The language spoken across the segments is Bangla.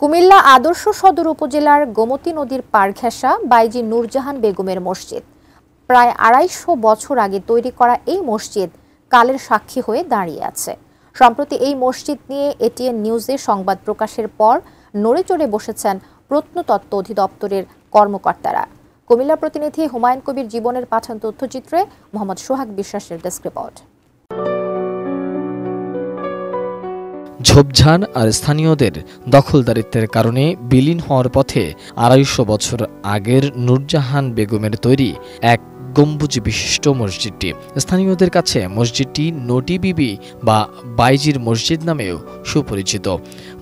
কুমিল্লা আদর্শ সদর উপজেলার গোমতী নদীর পাড় ঘেঁষা বাইজি নূরজাহান বেগমের মসজিদ। প্রায় ২৫০ বছর আগে তৈরি করা এই মসজিদ কালের সাক্ষী হয়ে দাঁড়িয়ে আছে। সম্প্রতি এই মসজিদ নিয়ে এটিএন নিউজে সংবাদ প্রকাশের পর নড়েচড়ে বসেছেন প্রত্নতত্ত্ব অধিদপ্তরের কর্মকর্তারা। কুমিল্লা প্রতিনিধি হুমায়ুন কবির জীবনের পাঠান তথ্যচিত্রে মোহাম্মদ সোহাগ বিশ্বাসের ডেস্ক রিপোর্ট। ঝোপঝাড় আর স্থানীয়দের দখলদারিত্বের কারণে বিলীন হওয়ার পথে ২৫০ বছর আগের নূরজাহান বেগমের তৈরি এক গম্বুজ বিশিষ্ট মসজিদটি। স্থানীয়দের কাছে মসজিদটি নটি বিবি বা বাইজির মসজিদ নামেও সুপরিচিত।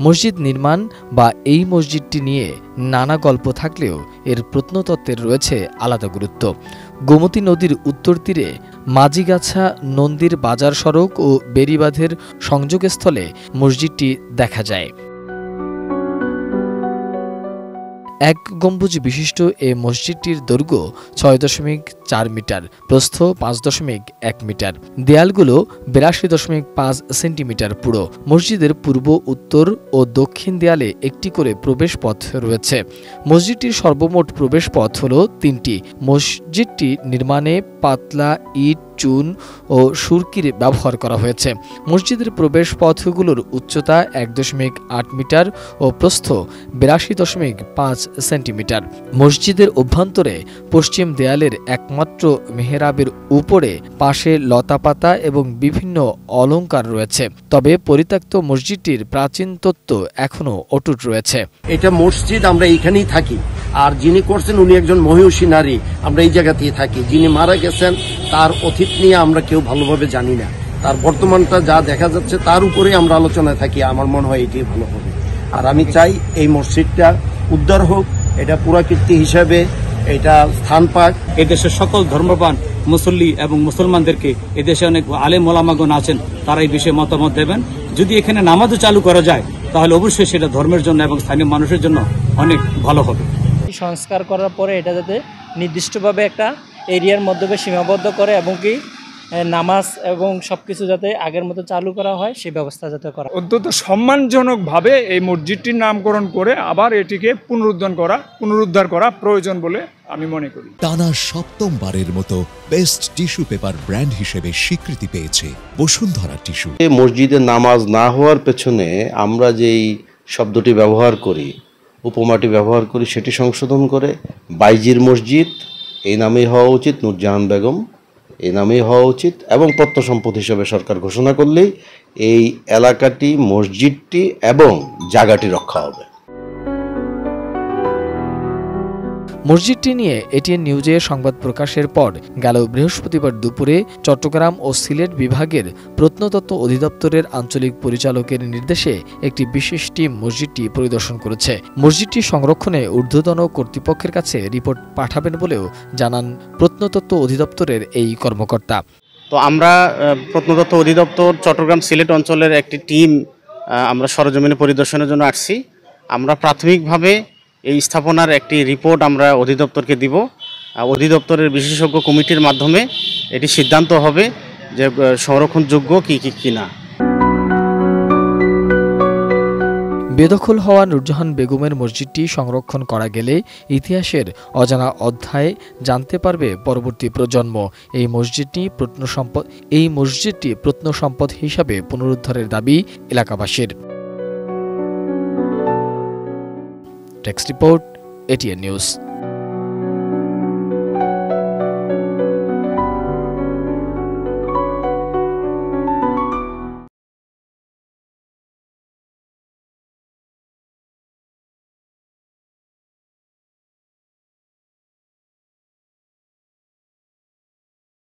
মসজিদ নির্মাণ বা এই মসজিদটি নিয়ে নানা গল্প থাকলেও এর প্রত্নতত্ত্বের রয়েছে আলাদা গুরুত্ব। গোমতী নদীর উত্তর তীরে মাঝিগাছা নন্দীর বাজার সড়ক ও বেড়িবাঁধের সংযোগস্থলে মসজিদটি দেখা যায়। এক গম্বুজ বিশিষ্ট এ মসজিদটির দৈর্ঘ্য ৬.৪ মিটার, প্রস্থ ৫.১ মিটার, দেয়ালগুলো ৮২.৫ সেন্টিমিটার পুরো। মসজিদের পূর্ব, উত্তর ও দক্ষিণ দেয়ালে একটি করে প্রবেশ পথ রয়েছে। মসজিদটির সর্বমোট প্রবেশ পথ হল ৩টি। মসজিদটি নির্মাণে পাতলা ইট, চুন ও সুরকির ব্যবহার করা হয়েছে। মসজিদের প্রবেশ পথগুলোর উচ্চতা ১.৮ মিটার ও প্রস্থ ৮২.৫ সেন্টিমিটার। মসজিদের অভ্যন্তরে পশ্চিম দেয়ালের একমাত্র মেহরাবের উপরে পাশে লতাপাতা এবং বিভিন্ন অলংকার রয়েছে। তবে পরিত্যক্ত মসজিদটির প্রাচীন তত্ত্ব এখনো অটুট রয়েছে। এটা মসজিদ, আমরা এইখানেই থাকি। আর যিনি করছেন উনি একজন মহিষী নারী, আমরা এই জায়গাতেই থাকি। যিনি মারা গেছেন তার অতীত নিয়ে আমরা কেউ ভালোভাবে জানি না। তার বর্তমানটা যা দেখা যাচ্ছে তার উপরে আমরা আলোচনায় থাকি। আমার মনে হয় এটাই ভালো হবে। আর আমি চাই এই মসজিদটা উদ্ধার হোক, এটা পুরাকীর্তি হিসাবে এটা স্থান পাক। এদেশের সকল ধর্মপ্রাণ মুসল্লি এবং মুসলমানদেরকে এদেশে অনেক আলেম ওলামাগণ আছেন, তারা এই বিষয়ে মতামত দেবেন। যদি এখানে নামাজও চালু করা যায় তাহলে অবশ্যই সেটা ধর্মের জন্য এবং স্থানীয় মানুষের জন্য অনেক ভালো হবে। সংস্কার করার পরে এটা যাতে নির্দিষ্টভাবে একটা এরিয়ার মধ্যে সীমাবদ্ধ করে এবং কি নামাজ এবং সবকিছু যাতে আগের মতো চালু করা হয় সেই ব্যবস্থা যাতে করা। অন্তত সম্মানজনকভাবে এই মসজিদটির নামকরণ করে আবার এটিকে পুনরুদ্ধার করা প্রয়োজন বলে আমি মনে করি। টানা সপ্তমবারের মতো বেস্ট টিস্যু পেপার ব্র্যান্ড হিসেবে স্বীকৃতি পেয়েছে বসুন্ধরা টিস্যু। মসজিদে নামাজ না হওয়ার পেছনে আমরা যেই শব্দটি ব্যবহার করি, উপমাটি ব্যবহার করি, সেটি সংশোধন করে বাইজির মসজিদ এই নামেই হওয়া উচিত, নূরজাহান বেগম এই নামেই হওয়া উচিত এবং প্রত্ন সম্পদ হিসেবে সরকার ঘোষণা করলেই এই এলাকাটি, মসজিদটি এবং জায়গাটি রক্ষা হবে। মসজিদটি নিয়ে এটিএন নিউজে সংবাদ প্রকাশের পর গেল বৃহস্পতিবার দুপুরে চট্টগ্রাম ও সিলেট বিভাগের প্রত্নতত্ত্ব অধিদপ্তরের আঞ্চলিক পরিচালকের নির্দেশে একটি বিশেষ টিম মসজিদটি পরিদর্শন করেছে। মসজিদটি সংরক্ষণে ঊর্ধ্বতন কর্তৃপক্ষের কাছে রিপোর্ট পাঠাবেন বলেও জানান প্রত্নতত্ত্ব অধিদপ্তরের এই কর্মকর্তা। তো আমরা প্রত্নতত্ত্ব অধিদপ্তর চট্টগ্রাম সিলেট অঞ্চলের একটি টিম আমরা সরজমিনে পরিদর্শনের জন্য আসছি। আমরা প্রাথমিকভাবে এই স্থাপনার একটি রিপোর্ট আমরা অধিদপ্তরকে দিব। অধিদপ্তরের বিশেষজ্ঞ কমিটির মাধ্যমে এটি সিদ্ধান্ত হবে যে সংরক্ষণযোগ্য কি না। বেদখল হওয়া নূরজাহান বেগমের মসজিদটি সংরক্ষণ করা গেলে ইতিহাসের অজানা অধ্যায় জানতে পারবে পরবর্তী প্রজন্ম। এই মসজিদটি প্রত্নসম্পদ হিসাবে পুনরুদ্ধারের দাবি এলাকাবাসীর। Text report, ATN news.